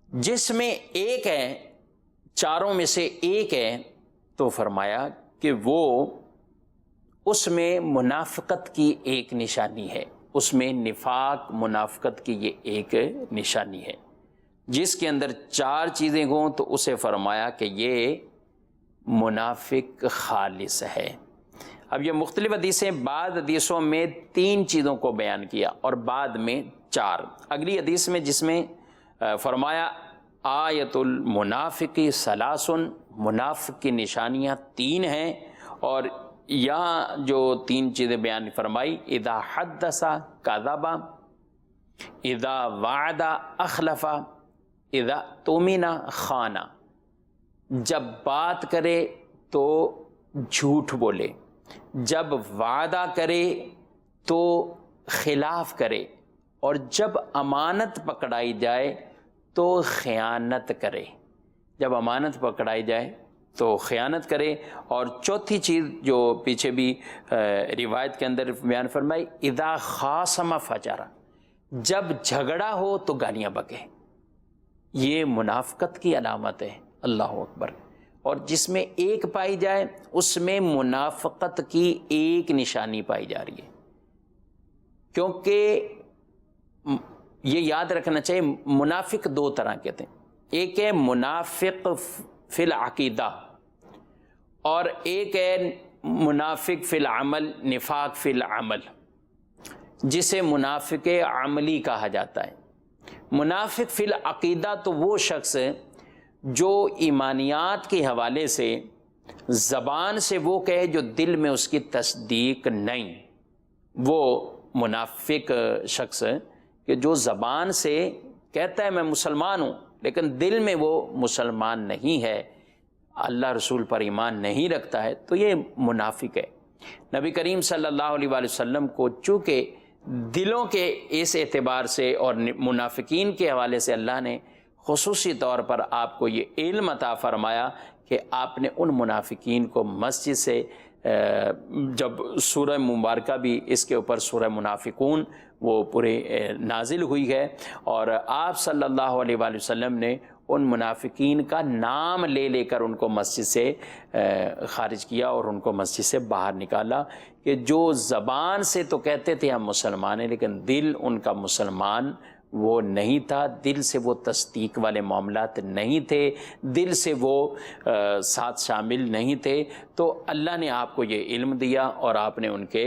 جس میں ایک ہے، 4 میں سے ایک ہے، تو فرمایا کہ وہ اس میں منافقت کی ایک نشانی ہے، اس میں نفاق منافقت کی یہ ایک نشانی ہے۔ جس کے اندر 4 چیزیں ہوں تو اسے فرمایا کہ یہ منافق خالص ہے۔ اب یہ مختلف حدیثیں، بعض حدیثوں میں 3 چیزوں کو بیان کیا اور بعد میں 4۔ اگلی حدیث میں جس میں فرمایا آیت المنافق ثلاث، منافق کی نشانیاں 3 ہیں، اور یہاں جو 3 چیزیں بیان فرمائی، اذا حدث کذب، اذا وعد اخلف، اذا اؤتمن خان، جب بات کرے تو جھوٹ بولے، جب وعدہ کرے تو خلاف کرے، اور جب امانت پکڑائی جائے تو خیانت کرے، جب امانت پکڑائی جائے تو خیانت کرے۔ اور چوتھی چیز جو پیچھے بھی روایت کے اندر بیان فرمائی، اذا خاصم فجر، جب جھگڑا ہو تو گالیاں بکے، یہ منافقت کی علامت ہے۔ اللہ اکبر۔ اور جس میں ایک پائی جائے اس میں منافقت کی ایک نشانی پائی جا رہی ہے، کیونکہ یہ یاد رکھنا چاہیے، منافق 2 طرح کے تھے، ایک ہے منافق فی العقیدہ، اور ایک ہے منافق فی العمل، نفاق فی العمل، جسے منافق عملی کہا جاتا ہے۔ منافق فی العقیدہ تو وہ شخص جو ایمانیات کے حوالے سے زبان سے وہ کہے جو دل میں اس کی تصدیق نہیں، وہ منافق شخص کہ جو زبان سے کہتا ہے میں مسلمان ہوں لیکن دل میں وہ مسلمان نہیں ہے، اللہ رسول پر ایمان نہیں رکھتا ہے، تو یہ منافق ہے۔ نبی کریم صلی اللہ علیہ وآلہ وسلم کو چونکہ دلوں کے اس اعتبار سے اور منافقین کے حوالے سے اللہ نے خصوصی طور پر آپ کو یہ علم عطا فرمایا کہ آپ نے ان منافقین کو مسجد سے، جب سورہ مبارکہ بھی اس کے اوپر سورہ منافقون وہ پورے نازل ہوئی ہے، اور آپ صلی اللہ علیہ وآلہ وسلم نے ان منافقین کا نام لے لے کر ان کو مسجد سے خارج کیا اور ان کو مسجد سے باہر نکالا، کہ جو زبان سے تو کہتے تھے ہم مسلمان ہیں لیکن دل ان کا مسلمان وہ نہیں تھا، دل سے وہ تصدیق والے معاملات نہیں تھے، دل سے وہ ساتھ شامل نہیں تھے۔ تو اللہ نے آپ کو یہ علم دیا اور آپ نے ان کے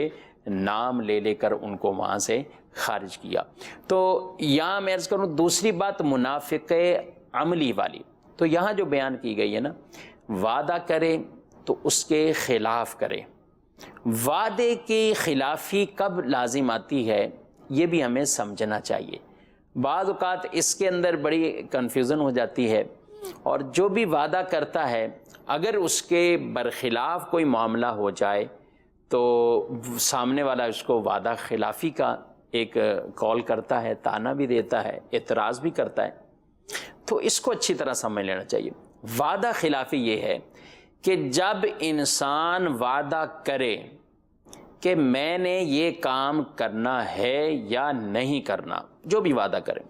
نام لے لے کر ان کو وہاں سے خارج کیا۔ تو یہاں میں عرض کروں دوسری بات منافق عملی والی، تو یہاں جو بیان کی گئی ہے نا، وعدہ کرے تو اس کے خلاف کرے۔ وعدے کی خلافی کب لازم آتی ہے یہ بھی ہمیں سمجھنا چاہیے۔ بعض اوقات اس کے اندر بڑی کنفیوژن ہو جاتی ہے، اور جو بھی وعدہ کرتا ہے اگر اس کے برخلاف کوئی معاملہ ہو جائے تو سامنے والا اس کو وعدہ خلافی کا ایک کال کرتا ہے، طعنہ بھی دیتا ہے، اعتراض بھی کرتا ہے، تو اس کو اچھی طرح سمجھ لینا چاہیے۔ وعدہ خلافی یہ ہے کہ جب انسان وعدہ کرے کہ میں نے یہ کام کرنا ہے یا نہیں کرنا، جو بھی وعدہ کرے،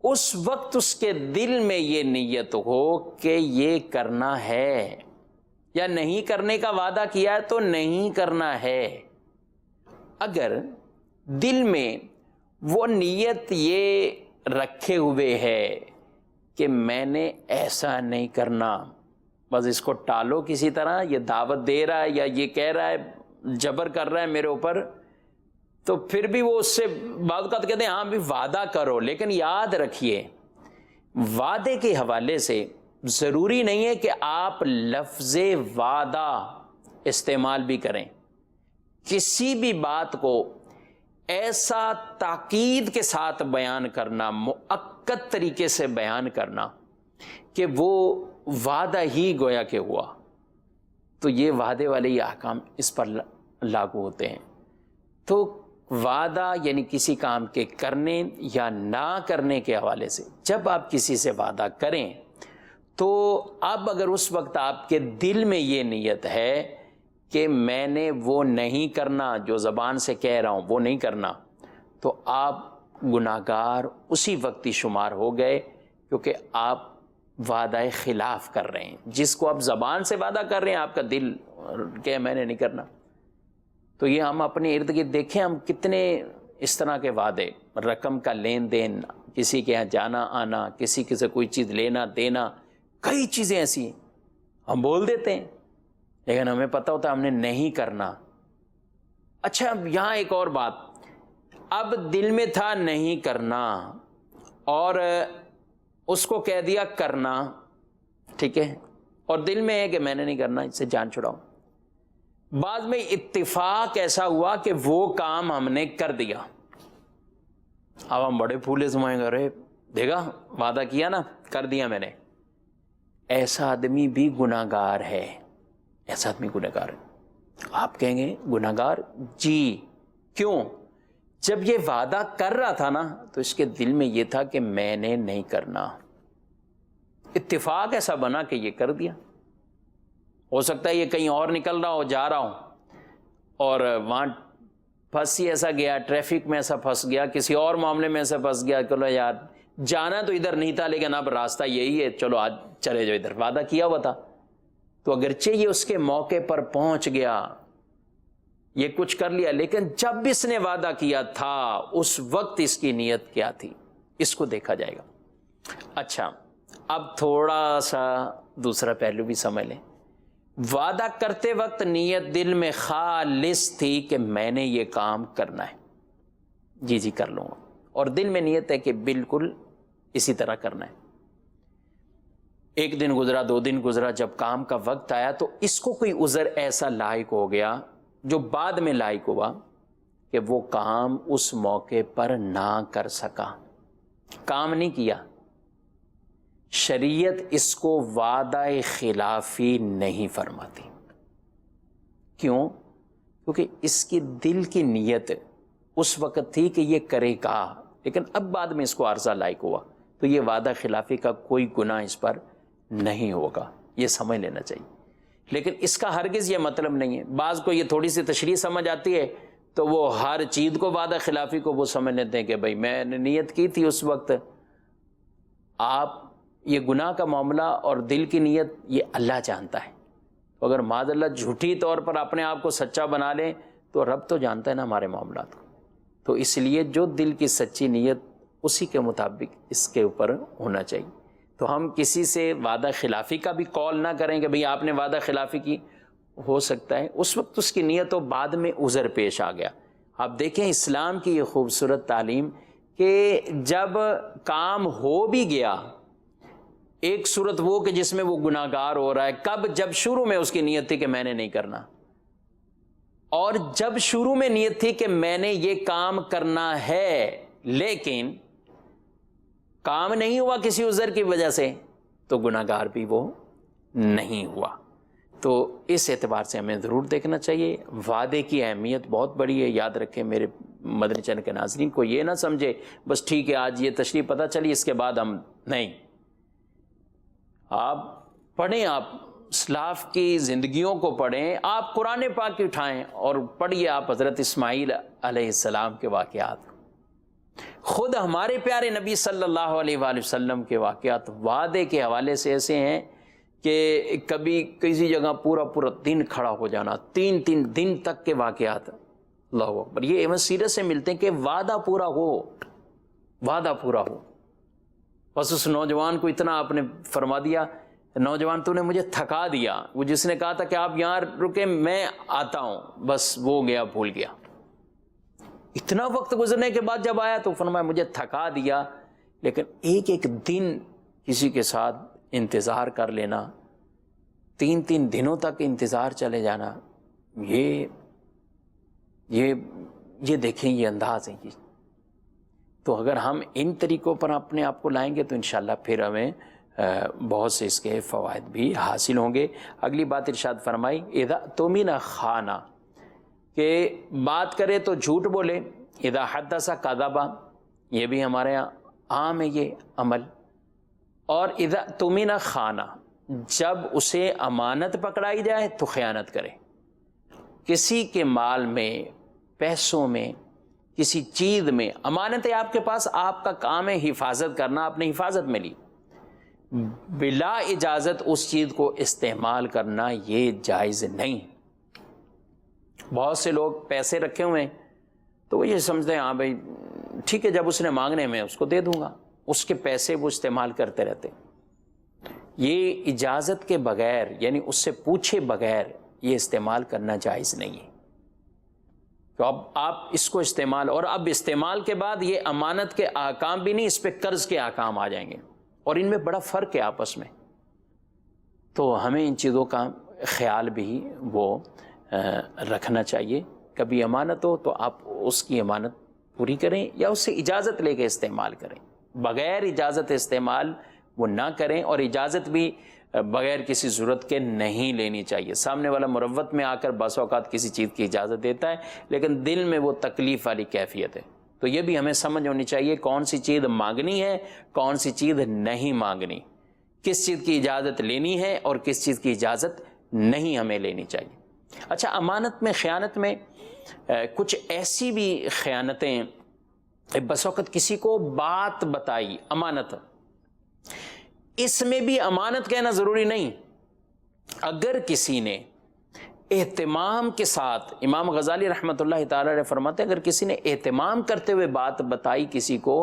اس وقت اس کے دل میں یہ نیت ہو کہ یہ کرنا ہے، یا نہیں کرنے کا وعدہ کیا ہے تو نہیں کرنا ہے۔ اگر دل میں وہ نیت یہ رکھے ہوئے ہے کہ میں نے ایسا نہیں کرنا، بس اس کو ٹالو کسی طرح، یہ دعوت دے رہا ہے یا یہ کہہ رہا ہے، جبر کر رہا ہے میرے اوپر، تو پھر بھی وہ اس سے بعض اوقات کہتے ہیں ہاں بھی وعدہ کرو، لیکن یاد رکھیے وعدے کے حوالے سے ضروری نہیں ہے کہ آپ لفظ وعدہ استعمال بھی کریں۔ کسی بھی بات کو ایسا تاکید کے ساتھ بیان کرنا، مؤکد طریقے سے بیان کرنا کہ وہ وعدہ ہی گویا کہ ہوا، تو یہ وعدے والے یہ احکام اس پر لاگو ہوتے ہیں۔ تو وعدہ یعنی کسی کام کے کرنے یا نہ کرنے کے حوالے سے جب آپ کسی سے وعدہ کریں تو اب اگر اس وقت آپ کے دل میں یہ نیت ہے کہ میں نے وہ نہیں کرنا، جو زبان سے کہہ رہا ہوں وہ نہیں کرنا، تو آپ گناہگار اسی وقت ہی شمار ہو گئے، کیونکہ آپ وعدہ خلاف کر رہے ہیں۔ جس کو آپ زبان سے وعدہ کر رہے ہیں آپ کا دل کہ میں نے نہیں کرنا۔ تو یہ ہم اپنے ارد گرد دیکھیں، ہم کتنے اس طرح کے وعدے، رقم کا لین دین، کسی کے یہاں جانا آنا، کسی سے کوئی چیز لینا دینا، کئی چیزیں ایسی ہیں ہم بول دیتے ہیں لیکن ہمیں پتہ ہوتا ہے ہم نے نہیں کرنا۔ اچھا اب یہاں ایک اور بات، اب دل میں تھا نہیں کرنا اور اس کو کہہ دیا کرنا، ٹھیک ہے، اور دل میں ہے کہ میں نے نہیں کرنا، اس سے جان چھڑاؤ۔ بعد میں اتفاق ایسا ہوا کہ وہ کام ہم نے کر دیا، اب ہم بڑے پھولے سمائیں گے، ارے دیکھا وعدہ کیا نا، کر دیا میں نے۔ ایسا آدمی بھی گناہگار ہے، ایسا آدمی گناہگار ہے۔ آپ کہیں گے گناہگار؟ جی، کیوں؟ جب یہ وعدہ کر رہا تھا نا تو اس کے دل میں یہ تھا کہ میں نے نہیں کرنا، اتفاق ایسا بنا کہ یہ کر دیا۔ ہو سکتا ہے یہ کہیں اور نکل رہا ہو، جا رہا ہوں، اور وہاں پھنس ہی ایسا گیا، ٹریفک میں ایسا پھنس گیا، کسی اور معاملے میں ایسا پھنس گیا، چلو یار جانا تو ادھر نہیں تھا لیکن اب راستہ یہی ہے، چلو آج چلے جاؤ ادھر، وعدہ کیا ہوا تھا۔ تو اگرچہ یہ اس کے موقع پر پہنچ گیا، یہ کچھ کر لیا، لیکن جب اس نے وعدہ کیا تھا اس وقت اس کی نیت کیا تھی، اس کو دیکھا جائے گا۔ اچھا اب تھوڑا سا دوسرا پہلو بھی سمجھ لیں۔ وعدہ کرتے وقت نیت دل میں خالص تھی کہ میں نے یہ کام کرنا ہے، جی کر لوں گا، اور دل میں نیت ہے کہ بالکل اسی طرح کرنا ہے۔ ایک دن گزرا، 2 دن گزرا، جب کام کا وقت آیا تو اس کو کوئی عذر ایسا لاحق ہو گیا جو بعد میں لاحق ہوا کہ وہ کام اس موقع پر نہ کر سکا، کام نہیں کیا، شریعت اس کو وعدہ خلافی نہیں فرماتی. کیوں؟ کیونکہ اس کی دل کی نیت اس وقت تھی کہ یہ کرے گا، لیکن اب بعد میں اس کو عارضہ لائق ہوا، تو یہ وعدہ خلافی کا کوئی گناہ اس پر نہیں ہوگا. یہ سمجھ لینا چاہیے. لیکن اس کا ہرگز یہ مطلب نہیں ہے. بعض کو یہ تھوڑی سی تشریح سمجھ آتی ہے تو وہ ہر چیز کو وعدہ خلافی کو وہ سمجھ لیتے ہیں کہ بھائی میں نے نیت کی تھی اس وقت. آپ یہ گناہ کا معاملہ اور دل کی نیت یہ اللہ جانتا ہے. تو اگر معاذ اللہ جھوٹی طور پر اپنے آپ کو سچا بنا لیں تو رب تو جانتا ہے نا ہمارے معاملات کو. تو اس لیے جو دل کی سچی نیت اسی کے مطابق اس کے اوپر ہونا چاہیے. تو ہم کسی سے وعدہ خلافی کا بھی کال نہ کریں کہ بھئی آپ نے وعدہ خلافی کی. ہو سکتا ہے اس وقت اس کی نیت و بعد میں عذر پیش آ گیا. آپ دیکھیں اسلام کی یہ خوبصورت تعلیم کہ جب کام ہو بھی گیا، ایک صورت وہ کہ جس میں وہ گناہ گار ہو رہا ہے، کب؟ جب شروع میں اس کی نیت تھی کہ میں نے نہیں کرنا، اور جب شروع میں نیت تھی کہ میں نے یہ کام کرنا ہے لیکن کام نہیں ہوا کسی عذر کی وجہ سے، تو گناہ گار بھی وہ نہیں ہوا. تو اس اعتبار سے ہمیں ضرور دیکھنا چاہیے. وعدے کی اہمیت بہت بڑی ہے. یاد رکھیں میرے مدنی چینل کے ناظرین کو یہ نہ سمجھے بس ٹھیک ہے آج یہ تشریح پتہ چلی اس کے بعد ہم نہیں. آپ پڑھیں، آپ اسلاف کی زندگیوں کو پڑھیں، آپ قرآن پاک کی اٹھائیں اور پڑھیے آپ حضرت اسماعیل علیہ السلام کے واقعات. خود ہمارے پیارے نبی صلی اللہ علیہ وآلہ وسلم کے واقعات وعدے کے حوالے سے ایسے ہیں کہ کبھی کسی جگہ پورا دن کھڑا ہو جانا، 3 دن تک کے واقعات. اللہ اکبر. یہ احمد سیرت سے ملتے ہیں کہ وعدہ پورا ہو، وعدہ پورا ہو. بس اس نوجوان کو اتنا آپ نے فرما دیا، نوجوان تو نے مجھے تھکا دیا. وہ جس نے کہا تھا کہ آپ یہاں رکے میں آتا ہوں، بس وہ گیا بھول گیا. اتنا وقت گزرنے کے بعد جب آیا تو فرمایا مجھے تھکا دیا. لیکن ایک دن کسی کے ساتھ انتظار کر لینا، 3 دنوں تک انتظار چلے جانا، یہ دیکھیں یہ انداز ہے. تو اگر ہم ان طریقوں پر اپنے آپ کو لائیں گے تو انشاءاللہ پھر ہمیں بہت سے اس کے فوائد بھی حاصل ہوں گے. اگلی بات ارشاد فرمائی اذا تمن خانہ، کہ بات کرے تو جھوٹ بولے. اذا حدث کذب، یہ بھی ہمارے یہاں عام ہے یہ عمل. اور اذا تمن خانہ، جب اسے امانت پکڑائی جائے تو خیانت کرے. کسی کے مال میں، پیسوں میں، کسی چیز میں امانت ہے آپ کے پاس، آپ کا کام ہے حفاظت کرنا، آپ نے حفاظت میں لی، بلا اجازت اس چیز کو استعمال کرنا یہ جائز نہیں. بہت سے لوگ پیسے رکھے ہوئے ہیں تو وہ یہ سمجھتے ہیں ہاں بھائی ٹھیک ہے جب اس نے مانگنے میں اس کو دے دوں گا، اس کے پیسے وہ استعمال کرتے رہتے. یہ اجازت کے بغیر یعنی اس سے پوچھے بغیر یہ استعمال کرنا جائز نہیں ہے. تو اب آپ اس کو استعمال، اور اب استعمال کے بعد یہ امانت کے احکام بھی نہیں، اس پہ قرض کے احکام آ جائیں گے، اور ان میں بڑا فرق ہے آپس میں. تو ہمیں ان چیزوں کا خیال بھی وہ رکھنا چاہیے. کبھی امانت ہو تو آپ اس کی امانت پوری کریں یا اس سے اجازت لے کے استعمال کریں. بغیر اجازت استعمال وہ نہ کریں، اور اجازت بھی بغیر کسی ضرورت کے نہیں لینی چاہیے. سامنے والا مروت میں آ کر بعض اوقات کسی چیز کی اجازت دیتا ہے لیکن دل میں وہ تکلیف والی کیفیت ہے. تو یہ بھی ہمیں سمجھ ہونی چاہیے کون سی چیز مانگنی ہے، کون سی چیز نہیں مانگنی، کس چیز کی اجازت لینی ہے اور کس چیز کی اجازت نہیں ہمیں لینی چاہیے. اچھا، امانت میں خیانت میں کچھ ایسی بھی خیانتیں، بس وقت کسی کو بات بتائی امانت، اس میں بھی امانت کہنا ضروری نہیں. اگر کسی نے اہتمام کے ساتھ، امام غزالی رحمۃ اللہ تعالی علیہ فرماتے ہیں اگر کسی نے اہتمام کرتے ہوئے بات بتائی کسی کو،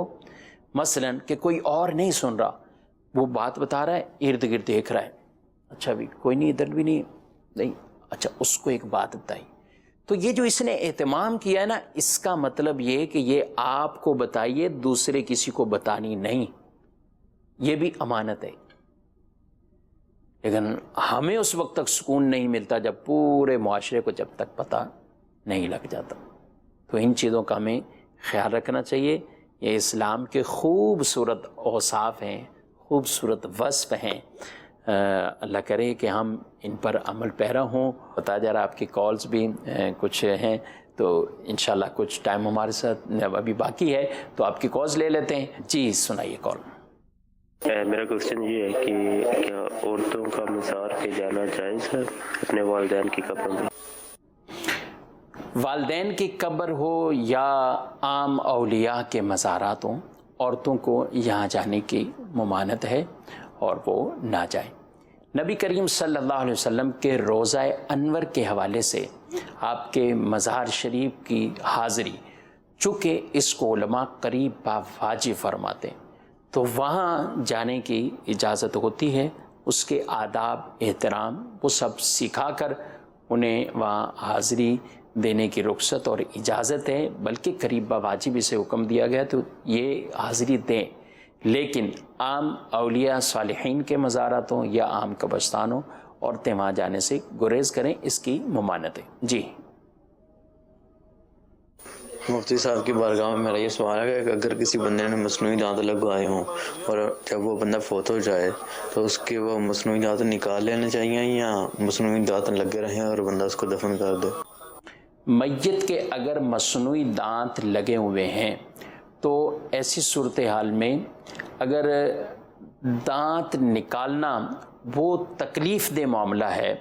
مثلا کہ کوئی اور نہیں سن رہا، وہ بات بتا رہا ہے ارد گرد دیکھ رہا ہے، اچھا بھی کوئی نہیں ادھر بھی نہیں، اچھا اس کو ایک بات بتائی، تو یہ جو اس نے اہتمام کیا ہے نا، اس کا مطلب یہ کہ یہ آپ کو بتائیے، دوسرے کسی کو بتانی نہیں، یہ بھی امانت ہے. لیکن ہمیں اس وقت تک سکون نہیں ملتا جب پورے معاشرے کو جب تک پتہ نہیں لگ جاتا. تو ان چیزوں کا ہمیں خیال رکھنا چاہیے. یہ اسلام کے خوبصورت اوصاف ہیں، خوبصورت وصف ہیں، اللہ کرے کہ ہم ان پر عمل پیرا ہوں۔ بتا جا رہا آپ کی کالز بھی کچھ ہیں، تو انشاءاللہ کچھ ٹائم ہمارے ساتھ ابھی باقی ہے، تو آپ کی کالز لے لیتے ہیں۔ جی سنائیے کال۔ میرا کوشچن یہ ہے کہ کیا عورتوں کا مزار پہ جانا جائز ہے اپنے والدین کی قبر میں؟ والدین کی قبر ہو یا عام اولیاء کے مزارات ہوں، عورتوں کو یہاں جانے کی ممانعت ہے اور وہ نہ جائیں۔ نبی کریم صلی اللہ علیہ وسلم کے روضہ انور کے حوالے سے آپ کے مزار شریف کی حاضری، چونکہ اس کو علماء قریب با واجب فرماتے ہیں، تو وہاں جانے کی اجازت ہوتی ہے۔ اس کے آداب احترام وہ سب سکھا کر انہیں وہاں حاضری دینے کی رخصت اور اجازت ہے، بلکہ قریب با واجب اسے حکم دیا گیا تو یہ حاضری دیں۔ لیکن عام اولیاء صالحین کے مزارات ہوں یا عام قبرستان ہوں، عورتیں وہاں جانے سے گریز کریں، اس کی ممانعت ہے۔ جی مفتی صاحب کی بارگاہ میں میرا یہ سوال ہے کہ اگر کسی بندے نے مصنوعی دانت لگوائے ہوں اور جب وہ بندہ فوت ہو جائے تو اس کے وہ مصنوعی دانت نکال لینے چاہیے یا مصنوعی دانت لگے رہیں اور بندہ اس کو دفن کر دے؟ میت کے اگر مصنوعی دانت لگے ہوئے ہیں تو ایسی صورتحال میں اگر دانت نکالنا وہ تکلیف دہ معاملہ ہے،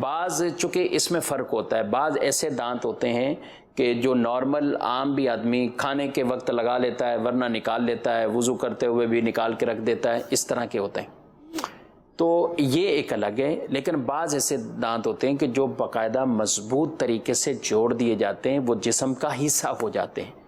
بعض چونکہ اس میں فرق ہوتا ہے، بعض ایسے دانت ہوتے ہیں کہ جو نارمل عام بھی آدمی کھانے کے وقت لگا لیتا ہے ورنہ نکال لیتا ہے، وضو کرتے ہوئے بھی نکال کے رکھ دیتا ہے، اس طرح کے ہوتے ہیں، تو یہ ایک الگ ہے۔ لیکن بعض ایسے دانت ہوتے ہیں کہ جو باقاعدہ مضبوط طریقے سے جوڑ دیے جاتے ہیں، وہ جسم کا حصہ ہو جاتے ہیں،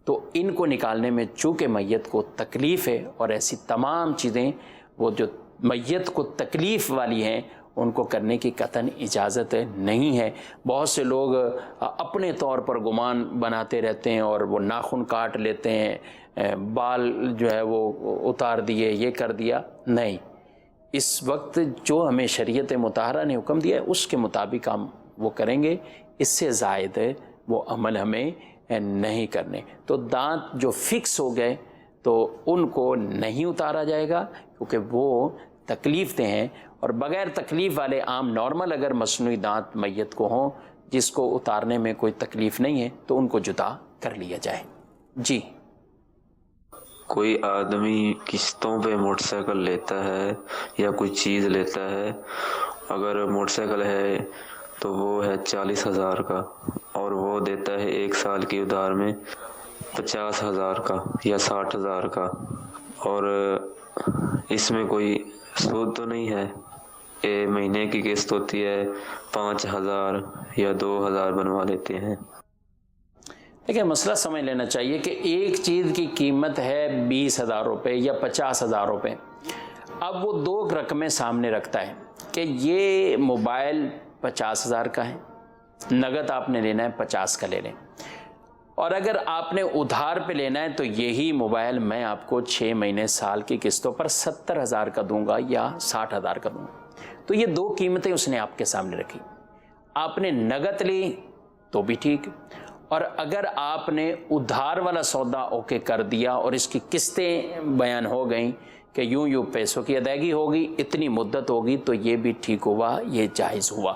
تو ان کو نکالنے میں چونکہ میت کو تکلیف ہے، اور ایسی تمام چیزیں وہ جو میت کو تکلیف والی ہیں ان کو کرنے کی قطعاً اجازت نہیں ہے۔ بہت سے لوگ اپنے طور پر گمان بناتے رہتے ہیں اور وہ ناخن کاٹ لیتے ہیں، بال جو ہے وہ اتار دیے، یہ کر دیا۔ نہیں، اس وقت جو ہمیں شریعت مطہرہ نے حکم دیا ہے اس کے مطابق ہم وہ کریں گے، اس سے زائد وہ عمل ہمیں نہیں کرنے۔ تو دانت جو فکس ہو گئے تو ان کو نہیں اتارا جائے گا، کیونکہ وہ تکلیف دہ ہیں، اور بغیر تکلیف والے عام نارمل اگر مصنوعی دانت میت کو ہوں جس کو اتارنے میں کوئی تکلیف نہیں ہے تو ان کو جدا کر لیا جائے۔ جی کوئی آدمی قسطوں پہ موٹر سائیکل لیتا ہے یا کوئی چیز لیتا ہے، اگر موٹر سائیکل ہے تو وہ ہے 40,000 کا اور وہ دیتا ہے 1 سال کی ادھار میں 50,000 کا یا 60,000 کا، اور اس میں کوئی سود تو نہیں ہے؟ مہینے کی قسط ہوتی ہے 5,000 یا 2,000 بنوا لیتے ہیں۔ دیکھیں مسئلہ سمجھ لینا چاہیے کہ ایک چیز کی قیمت ہے 20,000 روپے یا 50,000 روپے، اب وہ دو رقمیں سامنے رکھتا ہے کہ یہ موبائل 50,000 کا ہے، نقد آپ نے لینا ہے 50 کا لے لیں، اور اگر آپ نے ادھار پہ لینا ہے تو یہی موبائل میں آپ کو 6 مہینے سال کی قسطوں پر 70,000 کا دوں گا یا 60,000 کا دوں گا۔ تو یہ دو قیمتیں اس نے آپ کے سامنے رکھی، آپ نے نقد لی تو بھی ٹھیک، اور اگر آپ نے ادھار والا سودا اوکے کر دیا اور اس کی قسطیں بیان ہو گئیں کہ یوں پیسوں کی ادائیگی ہوگی، اتنی مدت ہوگی، تو یہ بھی ٹھیک ہوا، یہ جائز ہوا۔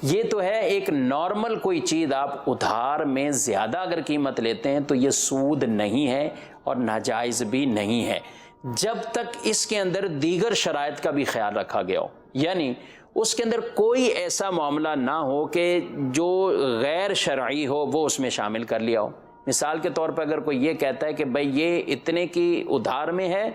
یہ تو ہے ایک نارمل کوئی چیز آپ ادھار میں زیادہ اگر قیمت لیتے ہیں تو یہ سود نہیں ہے اور ناجائز بھی نہیں ہے، جب تک اس کے اندر دیگر شرائط کا بھی خیال رکھا گیا ہو، یعنی اس کے اندر کوئی ایسا معاملہ نہ ہو کہ جو غیر شرعی ہو وہ اس میں شامل کر لیا ہو۔ مثال کے طور پر اگر کوئی یہ کہتا ہے کہ بھئی یہ اتنے کی ادھار میں ہے،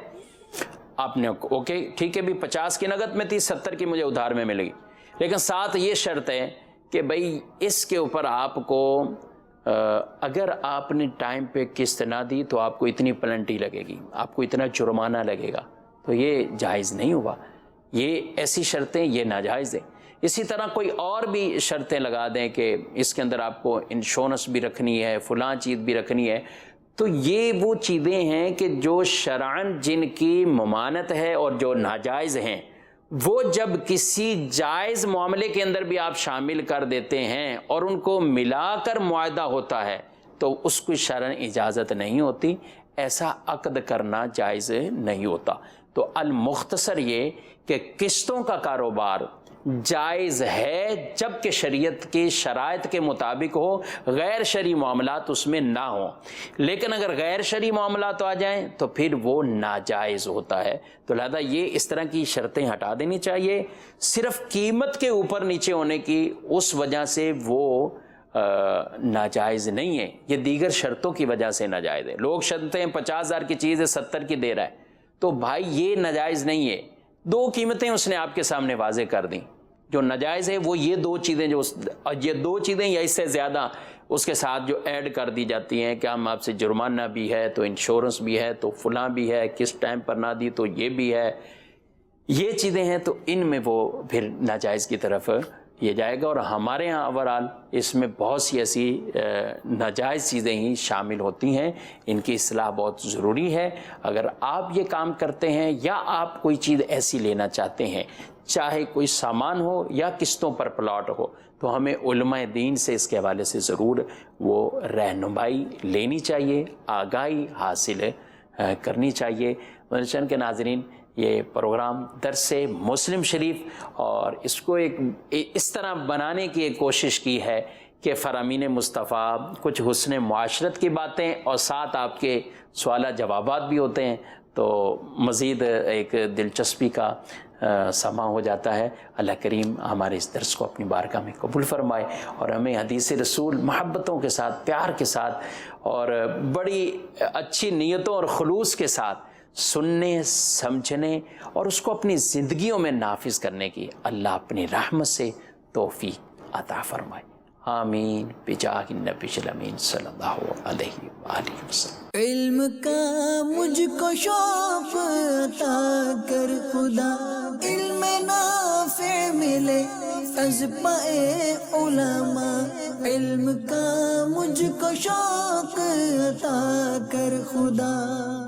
آپ نے اوکے ٹھیک ہے بھی 50 کی نقد میں تھی، 70 کی مجھے ادھار میں ملے گی، لیکن ساتھ یہ شرط ہے کہ بھئی اس کے اوپر آپ کو اگر آپ نے ٹائم پہ قسط نہ دی تو آپ کو اتنی پلنٹی لگے گی، آپ کو اتنا جرمانہ لگے گا، تو یہ جائز نہیں ہوا، یہ ایسی شرطیں یہ ناجائز ہیں۔ اسی طرح کوئی اور بھی شرطیں لگا دیں کہ اس کے اندر آپ کو انشورنس بھی رکھنی ہے، فلاں چیز بھی رکھنی ہے، تو یہ وہ چیزیں ہیں کہ جو شرعاً جن کی ممانعت ہے اور جو ناجائز ہیں، وہ جب کسی جائز معاملے کے اندر بھی آپ شامل کر دیتے ہیں اور ان کو ملا کر معاہدہ ہوتا ہے تو اس کو شرعاً اجازت نہیں ہوتی، ایسا عقد کرنا جائز نہیں ہوتا۔ تو المختصر یہ کہ قسطوں کا کاروبار جائز ہے جب کہ شریعت کی شرائط کے مطابق ہو، غیر شرعی معاملات اس میں نہ ہوں، لیکن اگر غیر شرعی معاملات آ جائیں تو پھر وہ ناجائز ہوتا ہے۔ تو لہذا یہ اس طرح کی شرطیں ہٹا دینی چاہیے۔ صرف قیمت کے اوپر نیچے ہونے کی اس وجہ سے وہ ناجائز نہیں ہے، یہ دیگر شرطوں کی وجہ سے ناجائز ہے۔ لوگ شرطیں 50,000 کی چیز ہے 70 کی دے رہا ہے، تو بھائی یہ ناجائز نہیں ہے۔ دو قیمتیں اس نے آپ کے سامنے واضح کر دیں، جو ناجائز ہے وہ یہ دو چیزیں، جو یہ دو چیزیں یا اس سے زیادہ اس کے ساتھ جو ایڈ کر دی جاتی ہیں کہ ہم آپ سے جرمانہ بھی ہے، تو انشورنس بھی ہے، تو فلاں بھی ہے، کس ٹائم پر نہ دی تو یہ بھی ہے، یہ چیزیں ہیں، تو ان میں وہ پھر ناجائز کی طرف یہ جائے گا۔ اور ہمارے ہاں اوورال اس میں بہت سی ایسی ناجائز چیزیں ہی شامل ہوتی ہیں، ان کی اصلاح بہت ضروری ہے۔ اگر آپ یہ کام کرتے ہیں یا آپ کوئی چیز ایسی لینا چاہتے ہیں، چاہے کوئی سامان ہو یا قسطوں پر پلاٹ ہو، تو ہمیں علماء دین سے اس کے حوالے سے ضرور وہ رہنمائی لینی چاہیے، آگاہی حاصل کرنی چاہیے۔ مدنی کے ناظرین، یہ پروگرام درس مسلم شریف، اور اس کو ایک اس طرح بنانے کی ایک کوشش کی ہے کہ فرامین مصطفیٰ، کچھ حسن معاشرت کی باتیں اور ساتھ آپ کے سوالات جوابات بھی ہوتے ہیں، تو مزید ایک دلچسپی کا سما ہو جاتا ہے۔ اللہ کریم ہمارے اس درس کو اپنی بارگاہ میں قبول فرمائے اور ہمیں حدیث رسول محبتوں کے ساتھ، پیار کے ساتھ اور بڑی اچھی نیتوں اور خلوص کے ساتھ سننے، سمجھنے اور اس کو اپنی زندگیوں میں نافذ کرنے کی اللہ اپنی رحمت سے توفیق عطا فرمائے۔ آمین بجاہ النبی الامین صلی اللہ علیہ وآلہ وسلم۔ علم کا مجھ کو شوق عطا کر خدا، علم نافع ملے از پائے علماء، علم کا مجھ کو شوق عطا کر خدا۔